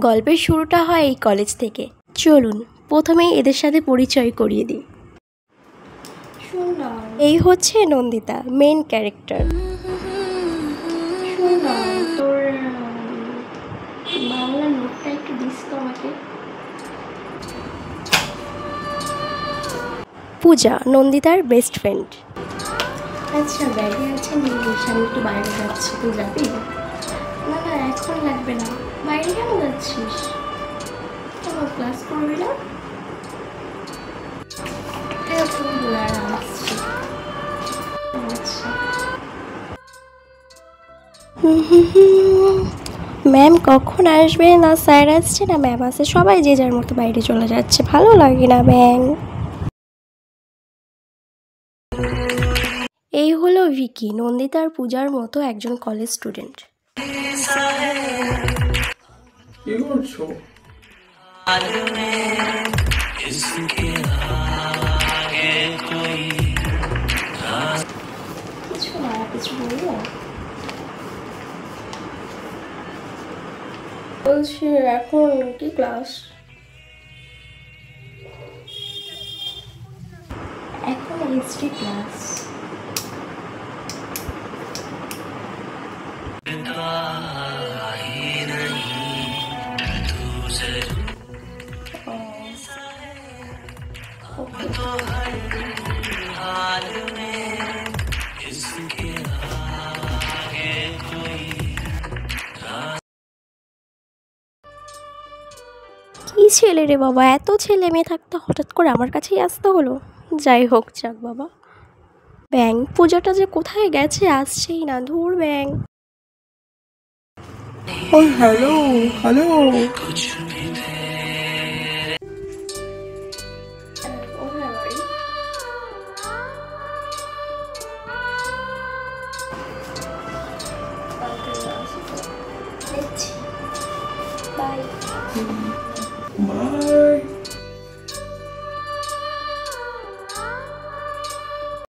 গল্পের শুরুটা হয় এই কলেজ থেকে। চলুন প্রথমেই এদের সাথে পরিচয় করিয়ে দিই। এই হচ্ছে নন্দিতা, মেন ক্যারেক্টার। তোর বাংলা নোটটা একটু দিস তো আমাকে। পূজা, নন্দিতার বেস্ট ফ্রেন্ড। আচ্ছা ব্যাগে আছে নিস, আমি একটু বাইরে যাচ্ছি, তুই যাবি? না না এখন লাগবে না। বাইরে কেন যাচ্ছিস? কেন ক্লাস করবি না? আসছি। আচ্ছা ম্যাম কখন আসবে? না স্যার আসছে না ম্যাম আসছে, সবাই যে যার মতো বাইরে চলে যাচ্ছে, ভালো লাগে না ব্যাং। এই হলো ভিকি, নন্দিতার পূজার মতো একজন কলেজ স্টুডেন্ট। কি করছো? কিছু না, কিছু বলবো? বলছি এখন কি ক্লাস? এখন হিস্ট্রি ক্লাস। কি ছেলে রে বাবা, এত ছেলে মেয়ে থাকতে হঠাৎ করে আমার কাছেই আসতে হলো। যাই হোক যাক বাবা। ব্যাং, পূজাটা যে কোথায় গেছে, আসছেই না, ধুর ব্যাং। ও হ্যালো হ্যালো। বাই। বাই।